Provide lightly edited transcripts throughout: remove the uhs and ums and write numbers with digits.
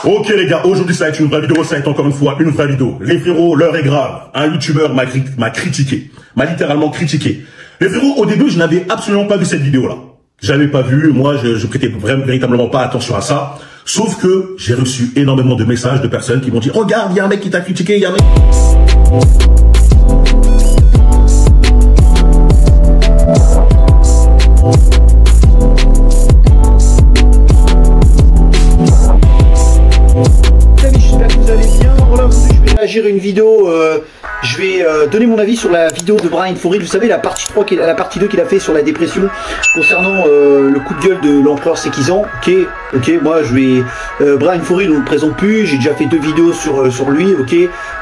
Ok les gars, aujourd'hui ça va être une vraie vidéo, ça va être encore une fois une vraie vidéo. Les frérots, l'heure est grave. Un youtubeur m'a critiqué, m'a littéralement critiqué. Les frérots, au début, je n'avais absolument pas vu cette vidéo-là. J'avais pas vu, moi je prêtais véritablement pas attention à ça. Sauf que j'ai reçu énormément de messages de personnes qui m'ont dit « Regarde, il y a un mec qui t'a critiqué, il y a un mec... » Réagir à une vidéo, je vais donner mon avis sur la vidéo de Bryan For Real, vous savez la partie 3, la partie 2 qu'il a fait sur la dépression concernant le coup de gueule de l'empereur Sékizan. Ok, moi je vais Bryan For Real, on le présente plus, j'ai déjà fait 2 vidéos sur lui, ok,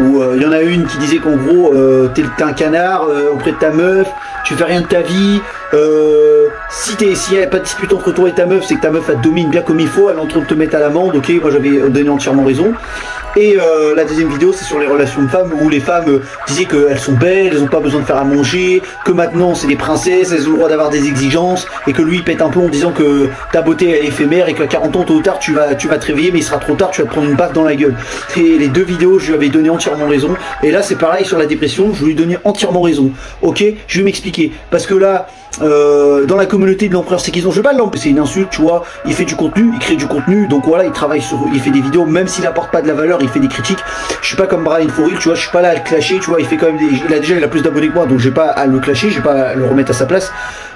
où il y en a une qui disait qu'en gros t'es un canard auprès de ta meuf, tu fais rien de ta vie, s'il n'y a pas de dispute entre toi et ta meuf, c'est que ta meuf elle te domine bien comme il faut, elle est en train de te mettre à l'amende, ok, moi j'avais donné entièrement raison. Et la deuxième vidéo c'est sur les relations de femmes où les femmes disaient qu'elles sont belles, elles n'ont pas besoin de faire à manger, que maintenant c'est des princesses, elles ont le droit d'avoir des exigences, et que lui il pète un plomb en disant que ta beauté elle est éphémère et qu'à 40 ans tôt ou tard tu vas te réveiller mais il sera trop tard, tu vas te prendre une baffe dans la gueule. Et les 2 vidéos je lui avais donné entièrement raison, et là c'est pareil sur la dépression, je lui ai donné entièrement raison. Ok, je vais m'expliquer, parce que là dans la communauté de l'empereur Sékizan, je vais pas l'empêcher, c'est une insulte, tu vois, il fait du contenu, il crée du contenu, donc voilà, il travaille sur, il fait des vidéos, même s'il apporte pas de la valeur, il fait des critiques. Je suis pas comme Bryan For Real, tu vois, je suis pas là à le clasher, tu vois, il fait quand même il a plus d'abonnés que moi, donc j'ai pas à le clasher, j'ai pas à le remettre à sa place.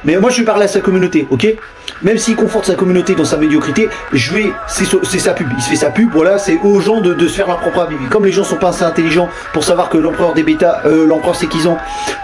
Mais moi je vais parler à sa communauté, ok. Même s'il conforte sa communauté dans sa médiocrité, je vais, c'est sa pub, il se fait sa pub, voilà, c'est aux gens de se faire leur propre avis. Comme les gens sont pas assez intelligents pour savoir que l'empereur des bêtas, l'empereur Sékizan,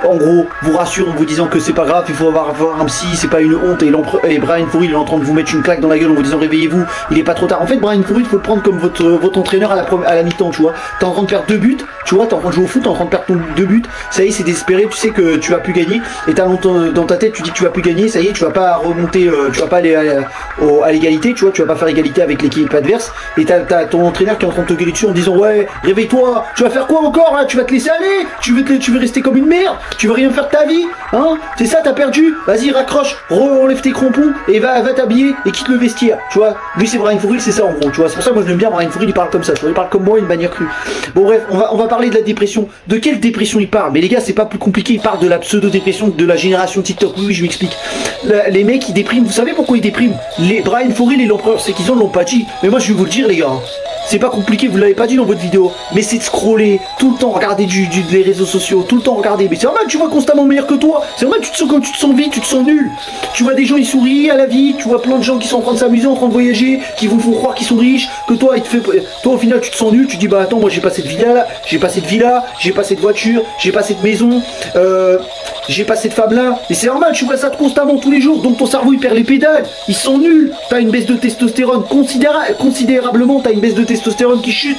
en gros, vous rassure en vous disant que c'est pas grave, il faut avoir un psy, c'est pas une honte, et Bryan For Real il est en train de vous mettre une claque dans la gueule en vous disant réveillez-vous, il est pas trop tard. En fait Bryan For Real, il faut le prendre comme votre entraîneur à la mi-temps, tu vois. T'es en train de perdre 2 buts, tu vois, t'es en train de jouer au foot, t'es en train de perdre 2 buts, ça y est c'est désespéré, tu sais que tu vas plus gagner, et t'as longtemps dans ta tête tu dis que tu vas plus gagner, ça y est tu vas pas remonter, tu vas pas aller à l'égalité, tu vois, tu vas pas faire égalité avec l'équipe adverse, et t'as ton entraîneur qui est en train de te gueuler dessus en disant ouais réveille-toi, tu vas faire quoi encore là, tu vas te laisser aller, tu veux rester comme une merde, tu veux rien faire de ta vie, hein, c'est ça, t'as perdu, vas-y raccroche, enlève tes crampons et va t'habiller et quitte le vestiaire, tu vois. Lui c'est Bryan For Real, c'est ça en gros, tu vois, c'est pour ça que moi je l'aime bien. Bryan For Real il parle comme ça, tu vois, il parle comme moi, une manière crue. Bon bref, on va parler de la dépression. De quelle dépression il parle? Mais les gars c'est pas plus compliqué, il parle de la pseudo-dépression de la génération TikTok. Oui je m'explique. Les mecs ils dépriment, vous savez pourquoi ils dépriment? Les Bryan For Real et l'empereur Sékizan l'ont pas dit, mais moi je vais vous le dire les gars. C'est pas compliqué, vous l'avez pas dit dans votre vidéo, mais c'est de scroller, tout le temps regarder des réseaux sociaux, tout le temps regarder. Mais c'est normal, tu vois constamment meilleur que toi. C'est normal, tu te sens comme tu te sens vide, tu te sens nul. Tu vois des gens, ils sourient à la vie, tu vois plein de gens qui sont en train de s'amuser, en train de voyager, qui vous font croire qu'ils sont riches, que toi, toi au final, tu te sens nul, tu te dis bah attends, moi j'ai pas cette villa, j'ai pas cette villa, j'ai pas cette voiture, j'ai pas cette maison, j'ai pas cette femme là. Et c'est normal, tu vois ça constamment tous les jours, donc ton cerveau il perd les pédales, il se sent nul. T'as une baisse de testostérone considérablement, t'as une baisse de testostérone qui chute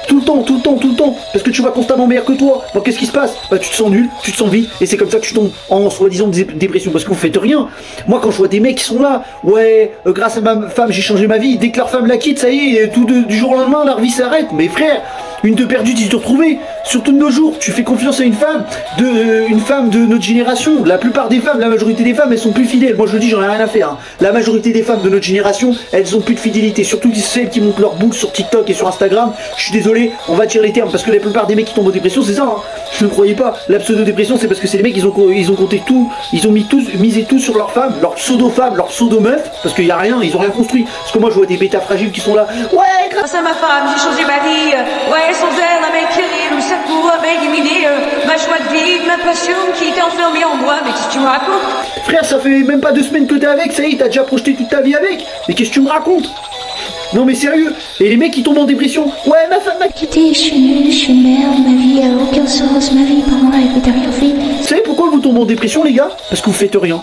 tout le temps, parce que tu vas constamment meilleur que toi. Donc qu'est-ce qui se passe? Bah tu te sens nul, tu te sens vide, et c'est comme ça que tu tombes en soi-disant dépression, parce que vous faites rien. Moi quand je vois des mecs qui sont là, ouais, grâce à ma femme j'ai changé ma vie, dès que leur femme la quitte, ça y est, du jour au lendemain leur vie s'arrête. Mais frère, une de perdue, 10 de retrouvée. Surtout de nos jours, tu fais confiance à une femme de notre génération. La plupart des femmes, la majorité des femmes, elles sont plus fidèles. Moi je le dis, j'en ai rien à faire. Hein. La majorité des femmes de notre génération, elles ont plus de fidélité. Surtout celles qui montent leur boule sur TikTok et sur Instagram. Je suis désolé, on va tirer les termes parce que la plupart des mecs qui tombent en dépression, c'est ça. Hein. Je ne croyais pas. La pseudo-dépression, c'est parce que c'est les mecs, ils ont compté tout, ils ont misé tout sur leur femme, leur pseudo-femme, leur pseudo-meuf, parce qu'il n'y a rien, ils ont rien construit. Parce que moi je vois des bêtas fragiles qui sont là. Ouais, grâce à ma femme, j'ai changé ma vie. Ouais, sans elle, avec rire, le cerveau avait éliminé ma joie de vivre, ma passion qui était enfermée en moi. Mais qu'est-ce que tu me racontes? Frère, ça fait même pas 2 semaines que t'es avec, ça y est, t'as déjà projeté toute ta vie avec. Mais qu'est-ce que tu me racontes? Non mais sérieux. Et les mecs qui tombent en dépression. Ouais, ma femme m'a quitté, je suis nulle, je suis une merde, ma vie a aucun sens, ma vie pendant la vie t'as rien fait. Vous savez pourquoi vous tombez en dépression les gars? Parce que vous faites rien.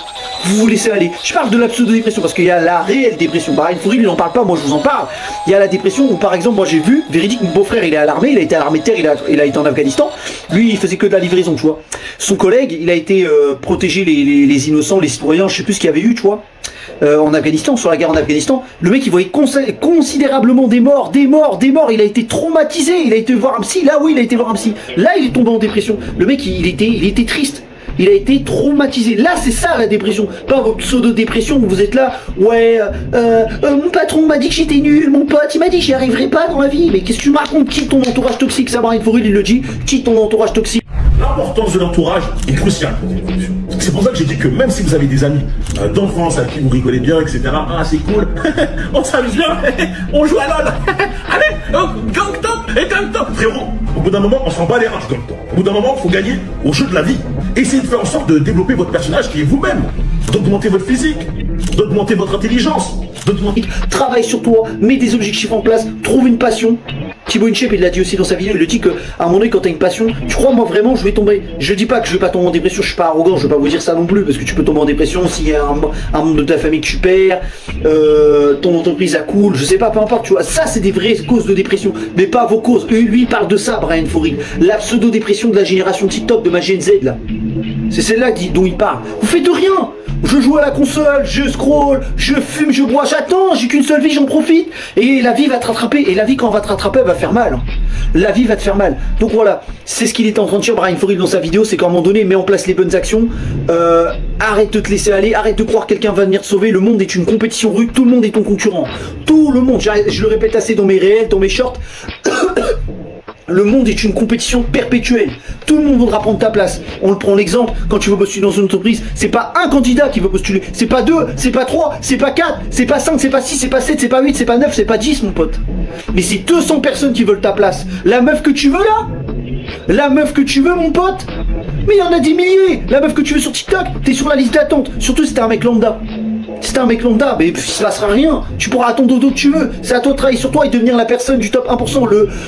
Vous vous laissez aller. Je parle de la pseudo-dépression parce qu'il y a la réelle dépression. Bryan For Real il en parle pas, moi je vous en parle. Il y a la dépression où par exemple moi j'ai vu, véridique, mon beau-frère il est à l'armée, il a été à l'armée de terre, il a été en Afghanistan. Lui il faisait que de la livraison, tu vois. Son collègue, il a été protéger les innocents, les citoyens, je sais plus ce qu'il y avait eu, tu vois. En Afghanistan, sur la guerre en Afghanistan, le mec il voyait considérablement des morts, il a été traumatisé, il a été voir un psy, là oui il a été voir un psy, là il est tombé en dépression, le mec il était triste. Il a été traumatisé. Là, c'est ça la dépression. Pas votre pseudo-dépression où vous êtes là, ouais, mon patron m'a dit que j'étais nul, mon pote, il m'a dit que j'y arriverai pas dans la vie. Mais qu'est-ce que tu me racontes? Quitte ton entourage toxique, ça Brian Foril, il le dit, quitte ton entourage toxique. L'importance de l'entourage est cruciale pour l'évolution. C'est pour ça que j'ai dit que même si vous avez des amis d'enfance avec qui vous rigolez bien, etc., ah c'est cool, on s'amuse bien, on joue à LOL, allez, gang top, et gang top, frérot. Au bout d'un moment, on s'en bat les reins gang top. Au bout d'un moment, il faut gagner au jeu de la vie. Essayez de faire en sorte de développer votre personnage qui est vous-même, d'augmenter votre physique, d'augmenter votre intelligence, d'augmenter... Travaille sur toi, mets des objectifs en place, trouve une passion. Thibaut InShape, il l'a dit aussi dans sa vidéo, il le dit qu'à un moment donné, quand t'as une passion, tu crois, moi vraiment, je vais tomber. Je dis pas que je vais pas tomber en dépression, je suis pas arrogant, je vais pas vous dire ça non plus, parce que tu peux tomber en dépression s'il y a un membre de ta famille que tu perds, ton entreprise a cool, je sais pas, peu importe, tu vois. Ça, c'est des vraies causes de dépression, mais pas vos causes. Lui, il parle de ça, Brian Foril. La pseudo-dépression de la génération TikTok, de ma Gen Z, là. C'est celle-là dont il parle. Vous faites rien. Je joue à la console, je scroll, je fume, je bois, j'attends, j'ai qu'une seule vie, j'en profite. Et la vie va te rattraper. Et la vie, quand elle va te rattraper, elle va faire mal. La vie va te faire mal. Donc voilà, c'est ce qu'il était en train de dire, Brian Foril, dans sa vidéo, c'est qu'à un moment donné, mets en place les bonnes actions. Arrête de te laisser aller, arrête de croire que quelqu'un va venir te sauver. Le monde est une compétition rude, tout le monde est ton concurrent. Tout le monde, je le répète assez dans mes réels, dans mes shorts. Le monde est une compétition perpétuelle. Tout le monde voudra prendre ta place. On le prend l'exemple, quand tu veux postuler dans une entreprise, c'est pas un candidat qui veut postuler. C'est pas 2, c'est pas 3, c'est pas 4, c'est pas 5, c'est pas 6, c'est pas 7, c'est pas 8, c'est pas 9, c'est pas 10, mon pote. Mais c'est 200 personnes qui veulent ta place. La meuf que tu veux là? La meuf que tu veux, mon pote? Mais il y en a des milliers. La meuf que tu veux sur TikTok, t'es sur la liste d'attente. Surtout si t'es un mec lambda. Si t'es un mec lambda, mais il se passera rien. Tu pourras attendre dodo que tu veux. C'est à toi de travailler sur toi et devenir la personne du top 1%.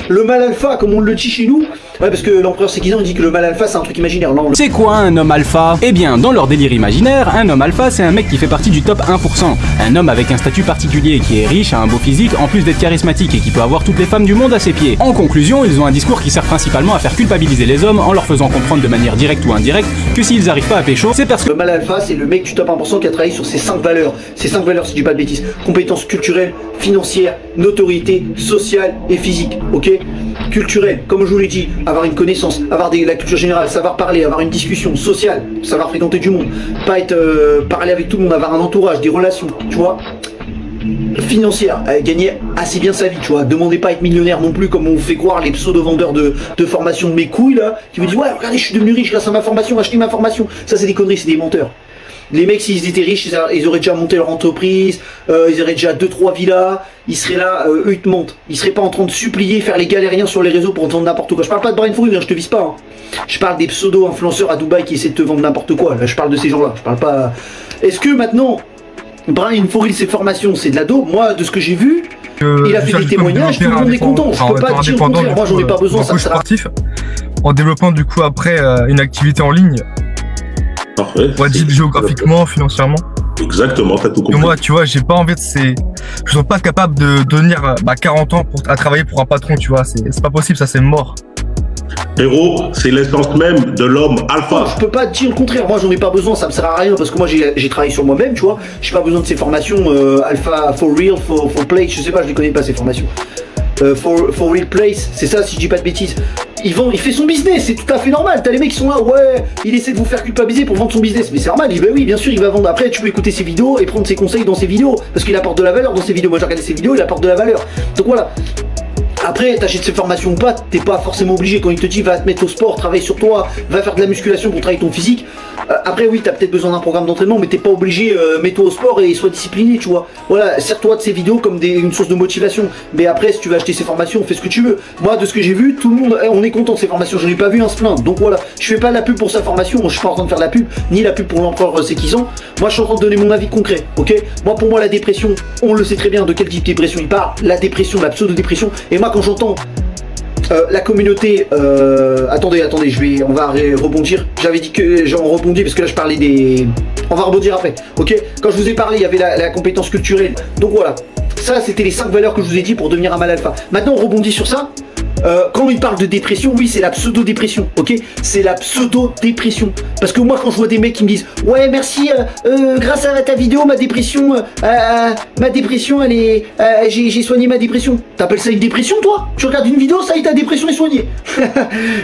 Le mal alpha, comme on le dit chez nous. Ouais, parce que l'empereur Sekizan dit que le mal alpha, c'est un truc imaginaire. Non, C'est quoi un homme alpha? Eh bien, dans leur délire imaginaire, un homme alpha, c'est un mec qui fait partie du top 1%. Un homme avec un statut particulier, qui est riche, a un beau physique, en plus d'être charismatique et qui peut avoir toutes les femmes du monde à ses pieds. En conclusion, ils ont un discours qui sert principalement à faire culpabiliser les hommes en leur faisant comprendre de manière directe ou indirecte que s'ils arrivent pas à pécho, c'est parce que... Le mal alpha, c'est le mec du top 1% qui a travaillé sur ces 5 valeurs. Ces 5 valeurs, si je dis pas de bêtises. Compétences culturelles, financières, notoriété, sociale et physique. Ok? Culturelle, comme je vous l'ai dit, avoir une connaissance, avoir la culture générale, savoir parler, avoir une discussion sociale, savoir fréquenter du monde, pas être parler avec tout le monde, avoir un entourage, des relations, tu vois. Financière, gagner assez bien sa vie, tu vois. Demandez pas à être millionnaire non plus, comme on vous fait croire les pseudo-vendeurs de formation de mes couilles là, qui vous disent ouais regardez je suis devenu riche grâce à ma formation, achetez ma formation. Ça c'est des conneries, c'est des menteurs. Les mecs, s'ils étaient riches, ils auraient déjà monté leur entreprise, ils auraient déjà 2-3 villas, ils seraient là, eux ils te montent. Ils seraient pas en train de supplier, faire les galériens sur les réseaux pour te vendre n'importe quoi. Je parle pas de Brian Foril, je te vise pas. Hein. Je parle des pseudo-influenceurs à Dubaï qui essaient de te vendre n'importe quoi. Là, je parle de ces gens-là. Je parle pas. Est-ce que maintenant, Brian Foril, ses formations, c'est de la dope? Moi, de ce que j'ai vu, il a fait des témoignages, tout le monde est content. Je peux pas te dire le contraire. Moi, j'en ai pas besoin, ça me sert à... En développant du coup après une activité en ligne. Parfait. On va dire géographiquement, financièrement. Exactement, t'as tout compris. Et moi, tu vois, j'ai pas envie de je suis pas capable de devenir 40 ans à travailler pour un patron, tu vois. C'est pas possible, ça c'est mort. Héros, c'est l'essence même de l'homme alpha. Je peux pas te dire le contraire, moi j'en ai pas besoin, ça me sert à rien parce que moi j'ai travaillé sur moi-même, tu vois. J'ai pas besoin de ces formations alpha for real, for play, je sais pas, je les connais pas ces formations. For real place, c'est ça si je dis pas de bêtises. Il fait son business, c'est tout à fait normal. T'as les mecs qui sont là, ouais, il essaie de vous faire culpabiliser pour vendre son business, mais c'est normal, il dit bah oui, bien sûr, il va vendre. Après, tu peux écouter ses vidéos et prendre ses conseils dans ses vidéos parce qu'il apporte de la valeur dans ses vidéos. Moi j'ai regardé ses vidéos, il apporte de la valeur. Donc voilà. Après, t'achètes ses formations ou pas, t'es pas forcément obligé. Quand il te dit va te mettre au sport, travaille sur toi, va faire de la musculation pour travailler ton physique. Après, oui, t'as peut-être besoin d'un programme d'entraînement, mais t'es pas obligé, mets-toi au sport et sois discipliné, tu vois. Voilà, sers-toi de ces vidéos comme une source de motivation. Mais après, si tu veux acheter ces formations, fais ce que tu veux. Moi, de ce que j'ai vu, tout le monde, on est content de ces formations. Je n'ai pas vu un se plaindre. Donc voilà, je fais pas la pub pour sa formation. Moi, je suis pas en train de faire la pub, ni la pub pour l'empereur Sekizan. Moi, je suis en train de donner mon avis concret, ok. Moi, pour moi, la dépression, on le sait très bien de quel type de dépression il parle. La dépression, la pseudo-dépression. Et moi, quand j'entends la communauté, attendez, on va rebondir. J'avais dit que j'en rebondis parce que là je parlais des... On va rebondir après, ok. Quand je vous ai parlé, il y avait la compétence culturelle. Donc voilà, ça c'était les 5 valeurs que je vous ai dit pour devenir un mal alpha. Maintenant on rebondit sur ça. quand il parle de dépression, oui, c'est la pseudo-dépression, ok? C'est la pseudo-dépression. Parce que moi, quand je vois des mecs qui me disent, ouais, merci, grâce à ta vidéo, ma dépression, elle est, j'ai soigné ma dépression. T'appelles ça une dépression, toi? Tu regardes une vidéo, ça y est, ta dépression est soignée.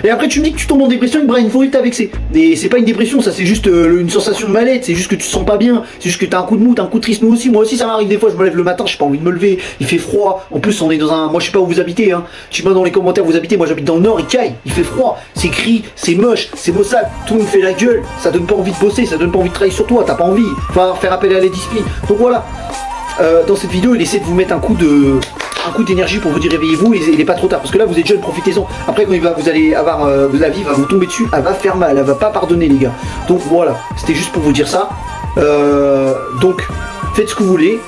Et après, tu me dis que tu tombes en dépression et que Bryan Fori t'a vexé. Mais c'est pas une dépression, ça, c'est juste une sensation de mal-être, c'est juste que tu te sens pas bien, c'est juste que t'as un coup de mou, t'as un coup de triste. Moi aussi, ça m'arrive des fois, je me lève le matin, j'ai pas envie de me lever, il fait froid. En plus, on est dans un, moi, je sais pas où vous habitez, hein. Dites-moi dans les commentaires où vous habitez, moi j'habite dans le nord, il caille, il fait froid, c'est gris, c'est moche, c'est maussade, tout le monde fait la gueule, ça donne pas envie de bosser, ça donne pas envie de travailler sur toi, t'as pas envie, enfin, faire appel à la discipline. Donc voilà, dans cette vidéo, il essaie de vous mettre un coup d'énergie pour vous dire réveillez-vous et il est pas trop tard parce que là vous êtes jeunes, profitez-en. Après quand vous allez avoir la vie va vous tomber dessus, elle va faire mal, elle va pas pardonner les gars. Donc voilà, c'était juste pour vous dire ça. Donc faites ce que vous voulez.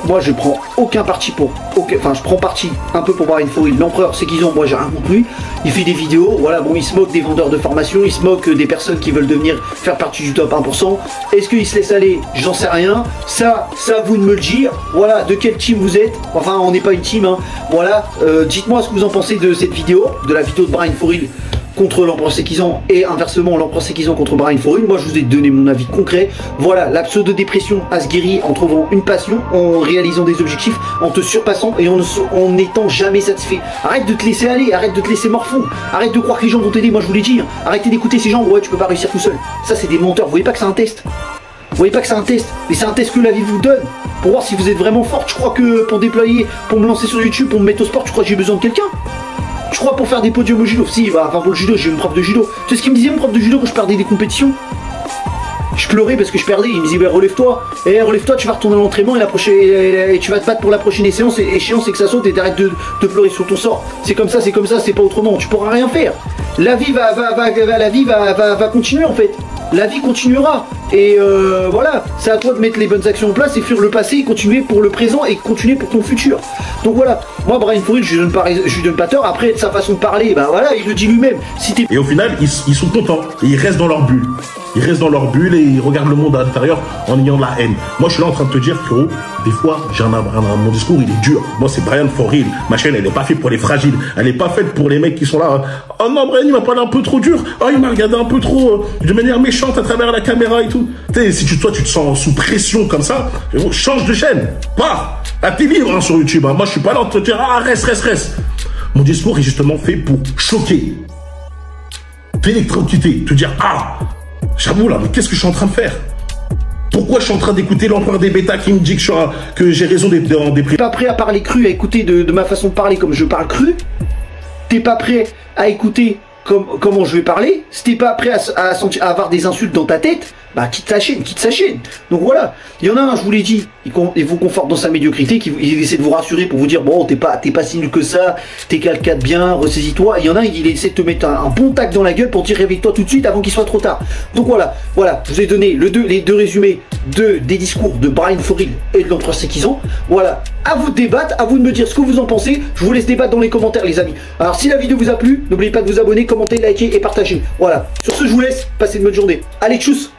Moi je prends aucun parti pour, enfin je prends parti un peu pour Bryan Fori, l'empereur c'est qu'ils ont, moi j'ai rien compris. Il fait des vidéos, voilà, bon il se moque des vendeurs de formation, il se moque des personnes qui veulent devenir faire partie du top 1%. Est-ce qu'il se laisse aller? J'en sais rien. Ça vous de me le dire. Voilà, de quel team vous êtes? Enfin on n'est pas une team, hein. Voilà, dites-moi ce que vous en pensez de cette vidéo, de la vidéo de Bryan Fori contre l'empereur Sekizan et inversement l'empereur Sekizan contre Bryan Fori. Moi je vous ai donné mon avis concret. Voilà, la pseudo-dépression à se guérir en trouvant une passion, en réalisant des objectifs, en te surpassant et en n'étant jamais satisfait. Arrête de te laisser aller, arrête de te laisser morfondre, arrête de croire que les gens vont t'aider. Moi je vous l'ai dit, hein. Arrêtez d'écouter ces gens, ouais tu peux pas réussir tout seul. Ça c'est des menteurs, vous voyez pas que c'est un test? Vous voyez pas que c'est un test? Mais c'est un test que la vie vous donne pour voir si vous êtes vraiment fort. Je crois que pour déployer, pour me lancer sur YouTube, pour me mettre au sport, tu crois que j'ai besoin de quelqu'un? Je crois pour faire des podiums au judo. Si, bah, enfin pour le judo, j'ai une prof de judo. Tu sais ce qu'il me disait mon prof de judo quand je perdais des compétitions? Je pleurais parce que je perdais. Il me disait, bah, relève-toi. Et relève-toi, tu vas retourner à l'entraînement et tu vas te battre pour la prochaine échéance. Et c'est que ça saute et t'arrêtes de pleurer sur ton sort. C'est comme ça, c'est pas autrement. Tu pourras rien faire. La vie va continuer en fait. La vie continuera. Et voilà, c'est à toi de mettre les bonnes actions en place et fuir le passé, continuer pour le présent et continuer pour ton futur. Donc voilà, moi Bryan Fori, je lui donne pas tort. Après, de sa façon de parler, ben voilà, il le dit lui-même. Si et au final, ils sont contents. Et ils restent dans leur bulle. Ils restent dans leur bulle et ils regardent le monde à l'intérieur en ayant de la haine. Moi, je suis là en train de te dire, frérot, des fois, mon discours, il est dur. Moi, c'est Bryan Fori. Ma chaîne, elle n'est pas faite pour les fragiles. Elle n'est pas faite pour les mecs qui sont là. Oh non, Bryan, il m'a parlé un peu trop dur. Oh, il m'a regardé un peu trop de manière méchante à travers la caméra et tout. Tu sais, si toi, tu te sens sous pression comme ça, change de chaîne. Pars. À tes livres hein, sur YouTube. Hein. Moi, je suis pas là en train de te dire, ah, reste. Mon discours est justement fait pour choquer. T'électrocuter. Te dire, ah, j'avoue là, mais qu'est-ce que je suis en train de faire? Pourquoi je suis en train d'écouter l'empereur des bêtas qui me dit que j'ai raison d'être en dépression? T'es pas prêt à parler cru, à écouter de ma façon de parler comme je parle cru? T'es pas prêt à écouter comment je vais parler? Si t'es pas prêt à avoir des insultes dans ta tête, bah quitte sa chaîne. Donc voilà, il y en a un, je vous l'ai dit, il vous conforte dans sa médiocrité, il essaie de vous rassurer pour vous dire bon t'es pas si nul que ça, t'es quelqu'un de bien, ressaisis-toi. Il y en a un, il essaie de te mettre un bon tac dans la gueule pour dire réveille-toi tout de suite avant qu'il soit trop tard. Donc voilà, je vous ai donné les deux résumés des discours de Bryan Fori et de l'empereur Sekizan. Voilà, à vous de débattre, à vous de me dire ce que vous en pensez. Je vous laisse débattre dans les commentaires les amis. Alors si la vidéo vous a plu, n'oubliez pas de vous abonner, commenter, liker et partager. Voilà, sur ce je vous laisse, passez une bonne journée. Allez tchuss.